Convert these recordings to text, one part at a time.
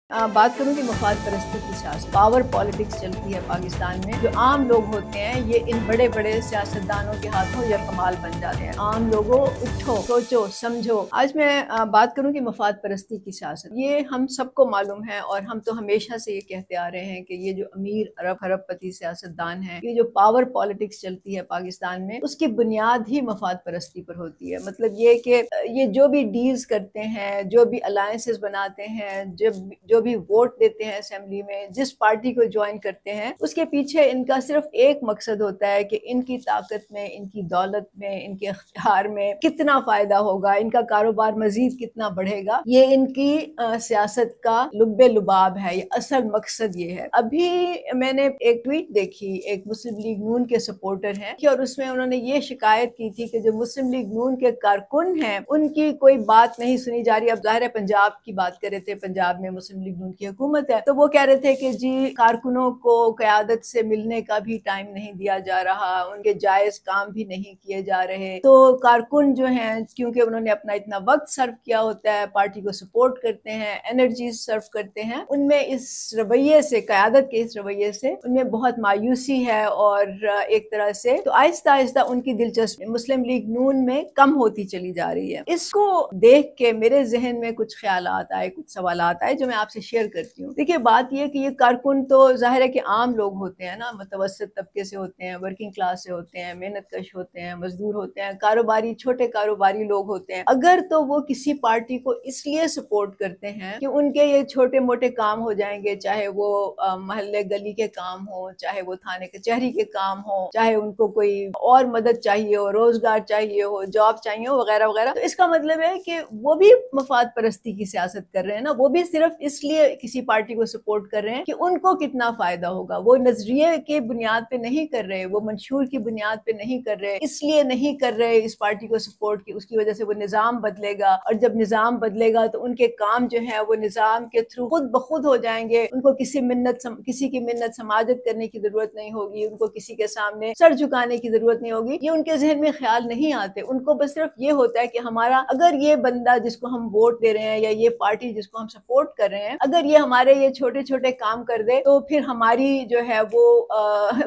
बात करूं कि मफाद परस्ती की सियासत पावर पॉलिटिक्स चलती है पाकिस्तान में। जो आम लोग होते हैं ये इन बड़े बड़े सियासतदानों के हाथों या कमाल बन जाते हैं। आम लोगों उठो, सोचो, समझो। आज मैं बात करूं कि मफाद परस्ती की सियासत, ये हम सबको मालूम है और हम तो हमेशा से ये कहते आ रहे हैं कि ये जो अमीर अरब खरबपति सियासतदान हैं, ये जो पावर पॉलिटिक्स चलती है पाकिस्तान में, उसकी बुनियाद ही मफाद परस्ती पर होती है। मतलब ये कि ये जो भी डील्स करते हैं, जो भी अलायंसेस बनाते हैं, जो भी वोट देते हैं असेंबली में, जिस पार्टी को ज्वाइन करते हैं, उसके पीछे इनका सिर्फ एक मकसद होता है कि इनकी ताकत में, इनकी दौलत में, इनके इख्तियार में कितना फायदा होगा, इनका कारोबार मजीद कितना बढ़ेगा। ये इनकी सियासत का लुब्बे लुबाब है, ये असल मकसद ये है। अभी मैंने एक ट्वीट देखी, एक मुस्लिम लीग नून के सपोर्टर हैं और उसमें उन्होंने ये शिकायत की थी कि जो मुस्लिम लीग नून के कारकुन हैं उनकी कोई बात नहीं सुनी जा रही। अब जाहिर है पंजाब की बात कर रहे थे, पंजाब में मुस्लिम लीग नून की हुकूमत है, तो वो कह रहे थे कि जी कारकुनों को क़यादत से मिलने का भी टाइम नहीं दिया जा रहा, उनके जायज काम भी नहीं किए जा रहे। तो कारकुन जो हैं, क्योंकि उन्होंने अपना इतना वक्त सर्व किया होता है, पार्टी को सपोर्ट करते हैं, एनर्जी सर्व करते हैं, उनमें इस रवैये से, क़यादत के इस रवैये से उनमें बहुत मायूसी है और एक तरह से तो आहिस्ता आहिस्ता उनकी दिलचस्पी मुस्लिम लीग नून में कम होती चली जा रही है। इसको देख के मेरे जहन में कुछ ख्यालात आए, कुछ सवालात आए जो मैं आपसे शेयर करती हूँ। देखिए, बात यह कि ये कारकुन तो जाहिर है कि आम लोग होते हैं ना, मुतवस्सित तबके से होते हैं, वर्किंग क्लास से होते हैं, मेहनत कश होते हैं, मजदूर होते हैं, कारोबारी, छोटे कारोबारी लोग होते हैं। अगर तो वो किसी पार्टी को इसलिए सपोर्ट करते हैं कि उनके ये छोटे मोटे काम हो जाएंगे, चाहे वो मोहल्ले गली के काम हो, चाहे वो थाने कचहरी के काम हो, चाहे उनको कोई और मदद चाहिए हो, रोजगार चाहिए हो, जॉब चाहिए हो, वगैरह वगैरह, तो इसका मतलब है कि वो भी मफाद परस्ती की सियासत कर रहे हैं ना। वो भी सिर्फ इसलिए किसी पार्टी को सपोर्ट कर रहे हैं कि उनको कितना फायदा होगा। वो नजरिए के बुनियाद पे नहीं कर रहे, वो मंशूर की बुनियाद पे नहीं कर रहे, इसलिए नहीं कर रहे इस पार्टी को सपोर्ट की उसकी वजह से वो निजाम बदलेगा, और जब निजाम बदलेगा तो उनके काम जो है वो निजाम के थ्रू खुद ब खुद हो जाएंगे। उनको किसी की मिन्नत समाजत करने की जरूरत नहीं होगी, उनको किसी के सामने सर झुकाने की जरूरत नहीं होगी। ये उनके जहन में ख्याल नहीं आते। उनको बस सिर्फ ये होता है कि हमारा, अगर ये बंदा जिसको हम वोट दे रहे हैं या ये पार्टी जिसको हम सपोर्ट कर रहे हैं, अगर ये हमारे ये छोटे छोटे काम कर दे तो फिर हमारी जो है वो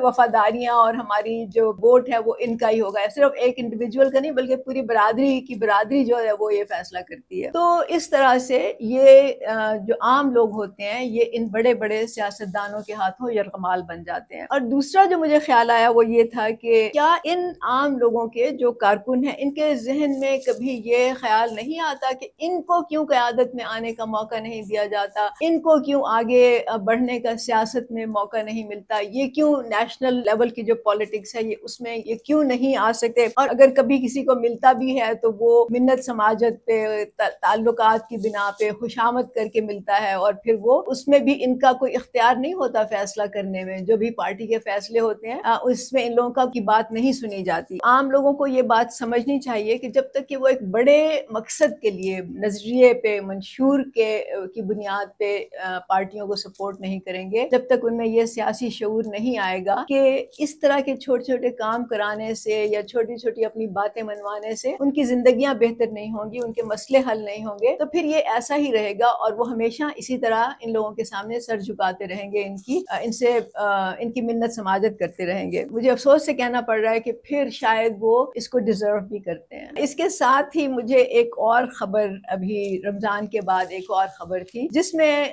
वफादारियां और हमारी जो वोट है वो इनका ही होगा। सिर्फ एक इंडिविजुअल का नहीं बल्कि पूरी बरादरी जो है वो ये फैसला करती है। तो इस तरह से ये जो आम लोग होते हैं ये इन बड़े बड़े सियासतदानों के हाथों यरगमाल बन जाते हैं। और दूसरा जो मुझे ख्याल आया वो ये था कि क्या इन आम लोगों के जो कारकुन हैं, इनके जहन में कभी ये ख्याल नहीं आता कि इनको क्यों क़यादत में आने का मौका नहीं दिया जाता, इनको क्यों आगे बढ़ने का सियासत में मौका नहीं मिलता, ये क्यों नेशनल लेवल की जो पॉलिटिक्स है ये उसमें ये क्यों नहीं आ सकते, और अगर कभी किसी को मिलता भी है तो वो मिन्नत समाजत पे, ताल्लुकात की बिना पे खुशामद करके मिलता है, और फिर वो उसमें भी इनका कोई इख्तियार नहीं होता फैसला करने में। जो भी पार्टी के फैसले होते हैं उसमें इन लोगों की बात नहीं सुनी जाती। आम लोगों को ये बात समझनी चाहिए कि जब तक कि वो एक बड़े मकसद के लिए, नजरिए पे, मंशूर की बुनियाद पे पार्टियों को सपोर्ट नहीं करेंगे, जब तक उनमें ये सियासी शऊर नहीं आएगा कि इस तरह के छोटे छोटे काम कराने से या छोटी छोटी अपनी बातें मनवाने से उनकी जिंदगियां बेहतर नहीं होंगी, उनके मसले हल नहीं होंगे, तो फिर ये ऐसा ही रहेगा और वो हमेशा इसी तरह इन लोगों के सामने सर झुकाते रहेंगे, इनकी मिन्नत समाजत करते रहेंगे। मुझे अफसोस से कहना पड़ रहा है कि फिर शायद वो इसको डिजर्व भी करते हैं। इसके साथ ही मुझे एक और खबर, अभी रमजान के बाद एक और खबर थी जिसमें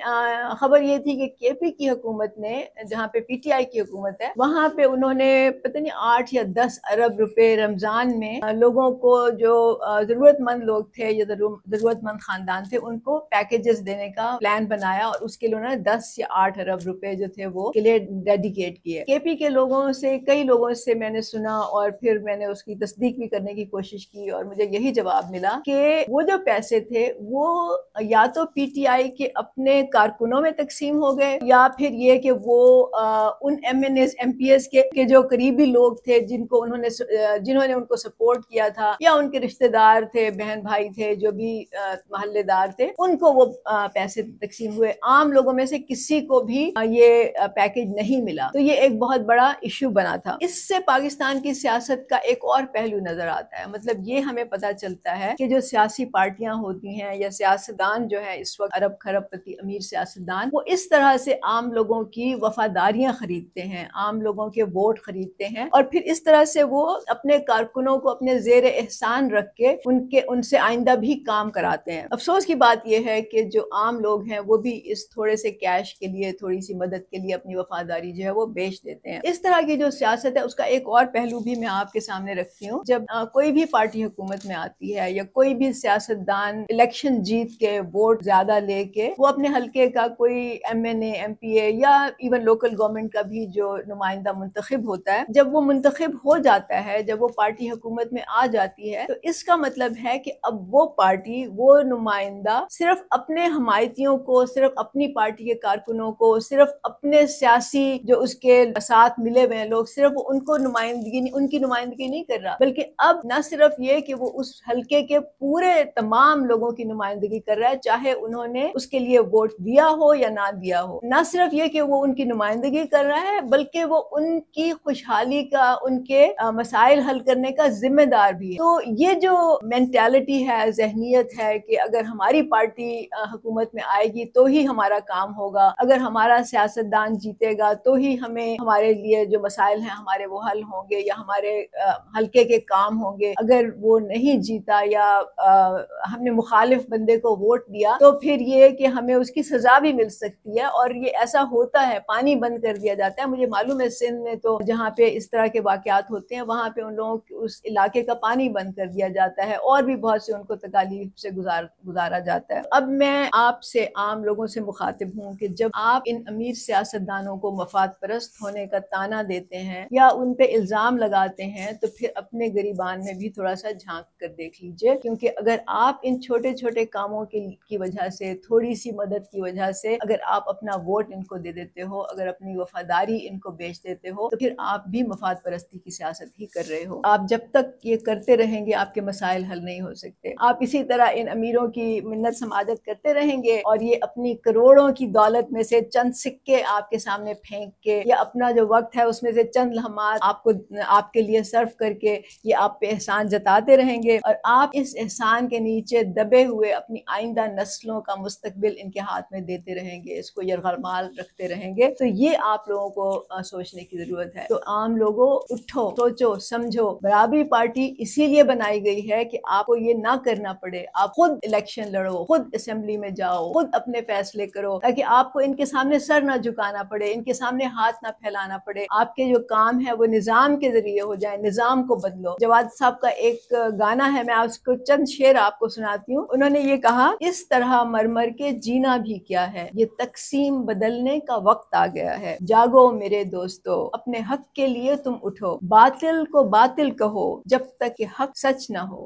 खबर ये थी कि केपी की हुकूमत ने, जहाँ पे पीटीआई की हुकूमत है, वहाँ पे उन्होंने पता नहीं 8 या 10 अरब रुपए रमजान में लोगों को, जो जरूरतमंद लोग थे या जरूरतमंद खानदान थे, उनको पैकेजेस देने का प्लान बनाया और उसके लिए उन्होंने 10 या 8 अरब रुपए जो थे वो के लिए डेडिकेट किए। केपी के लोगों से, कई लोगों से मैंने सुना और फिर मैंने उसकी तस्दीक भी करने की कोशिश की और मुझे यही जवाब मिला कि वो जो पैसे थे वो या तो पीटीआई के अपने कारकुनों में तकसीम हो गए, या फिर ये कि वो उन एमपीएस के जो करीबी लोग थे जिन्होंने उनको सपोर्ट किया था, या उनके रिश्तेदार थे, बहन भाई थे, जो भी महल्लेदार थे, उनको वो पैसे तकसीम हुए। आम लोगों में से किसी को भी ये पैकेज नहीं मिला। तो ये एक बहुत बड़ा इश्यू बना था। इससे पाकिस्तान की सियासत का एक और पहलू नजर आता है। मतलब ये हमें पता चलता है कि जो सियासी पार्टियां होती हैं या सियासतदान जो है इस वक्त अरब खरब طاقتی امیر سیاستدان وہ اس طرح سے عام لوگوں کی وفاداریاں خریدتے ہیں، عام لوگوں کے ووٹ خریدتے ہیں، اور پھر اس طرح سے وہ اپنے کارکنوں کو اپنے زیر احسان رکھ کے ان سے آئندہ بھی کام کراتے ہیں۔ افسوس کی بات یہ ہے کہ جو عام لوگ ہیں وہ بھی اس تھوڑے سے کیش کے لیے، تھوڑی سی مدد کے لیے اپنی وفاداری جو ہے وہ بیچ دیتے ہیں۔ اس طرح کی جو سیاست ہے اس کا ایک اور پہلو بھی میں آپ کے سامنے رکھتی ہوں۔ جب کوئی بھی پارٹی حکومت میں آتی ہے یا کوئی بھی سیاستدان الیکشن جیت کے ووٹ زیادہ لے کے وہ اپنے حلقے کا کوئی ایم این اے، ایم پی اے یا ایون لوکل گورنمنٹ کا بھی جو نمائندہ منتخب ہوتا ہے، جب وہ منتخب ہو جاتا ہے، جب وہ پارٹی حکومت میں آ جاتی ہے، تو اس کا مطلب ہے کہ اب وہ پارٹی، وہ نمائندہ صرف اپنے حمایتیوں کو، صرف اپنی پارٹی کے کارکنوں کو، صرف اپنے سیاسی جو اس کے ساتھ ملے ہوئے لوگ، صرف ان کی نمائندگی نہیں کر رہا، بلکہ اب نہ صرف یہ کہ وہ اس حلقے کے پورے تمام لوگوں کی نمائندگی کر رہا ہے، چاہے انہوں نے اس کے لیے ووٹ دیا ہو یا نہ دیا ہو۔ نہ صرف یہ کہ وہ ان کی نمائندگی کر رہا ہے، بلکہ وہ ان کی خوشحالی کا، ان کے مسائل حل کرنے کا ذمہ دار بھی ہے۔ تو یہ جو مینٹالٹی ہے، ذہنیت ہے کہ اگر ہماری پارٹی حکومت میں آئے گی تو ہی ہمارا کام ہوگا، اگر ہمارا سیاستدان جیتے گا تو ہی ہمارے لیے جو مسائل ہیں ہمارے وہ حل ہوں گے یا ہمارے حلقے کے کام ہوں گے، اگر وہ نہیں جیتا یا ہم نے مخالف بندے کو ووٹ دیا تو پھر یہ کہ ہمیں اس کی سزا بھی مل سکتی ہے، اور یہ ایسا ہوتا ہے، پانی بند کر دیا جاتا ہے۔ مجھے معلوم ہے سندھ میں تو جہاں پہ اس طرح کے واقعات ہوتے ہیں وہاں پہ ان لوگوں اس علاقے کا پانی بند کر دیا جاتا ہے، اور بھی بہت سے ان کو تکالیف سے گزارا جاتا ہے۔ اب میں آپ سے، عام لوگوں سے مخاطب ہوں کہ جب آپ ان امیر سیاستدانوں کو مفاد پرست ہونے کا طعنہ دیتے ہیں یا ان پہ الزام لگاتے ہیں تو پھر اپنے گریبان میں بھی تھوڑا سا جھانک کر دیکھ لیجئے، کیونکہ اگر آپ ان چھوٹے چھوٹے کاموں کی وجہ سے، تھوڑی سی مدد کی وجہ سے اگر آپ اپنا ووٹ ان کو دے دیتے ہو، اگر اپنی وفاداری ان کو بیچ دیتے ہو، تو پھر آپ بھی مفاد پرستی کی سیاست ہی کر رہے ہو۔ آپ جب تک یہ کرتے رہیں گے آپ کے مسائل حل نہیں ہو سکتے۔ آپ اسی طرح ان امیروں کی منت سماجت کرتے رہیں گے اور یہ اپنی کروڑوں کی دولت میں سے چند سکے آپ کے سامنے پھینک کے یا اپنا جو وقت ہے اس میں سے چند لمحات آپ کے لیے صرف کر کے یہ آپ پہ احسان جتاتے رہیں گے، اور آپ اس احسان کے نیچے دبے ہوئے اپنی آئندہ نسلوں کا مستقبل ان کے ہاتھ میں دیتے رہیں گے، اس کو یرغمال رکھتے رہیں گے۔ تو یہ آپ لوگوں کو سوچنے کی ضرورت ہے۔ تو عام لوگوں، اٹھو، سوچو، سمجھو۔ برابری پارٹی اسی لیے بنائی گئی ہے کہ آپ کو یہ نہ کرنا پڑے، آپ خود الیکشن لڑو، خود اسمبلی میں جاؤ، خود اپنے فیصلے کرو، تاکہ آپ کو ان کے سامنے سر نہ جھکانا پڑے، ان کے سامنے ہاتھ نہ پھیلانا پڑے۔ آپ کے جو کام ہے وہ نظام کے ذریعے ہو جائیں، نظام کو بدلو۔ جواد صاحب کا ایک گانا ہے، میں اس کو چند شعر آپ کو سناتی ہوں۔ انہوں نے یہ کہا، اس طرح مرمر کے جینا بھی کیا ہے، یہ تقسیم بدلنے کا وقت آ گیا ہے۔ جاگو میرے دوستو، اپنے حق کے لیے تم اٹھو، باطل کو باطل کہو جب تک کہ حق سچ نہ ہو۔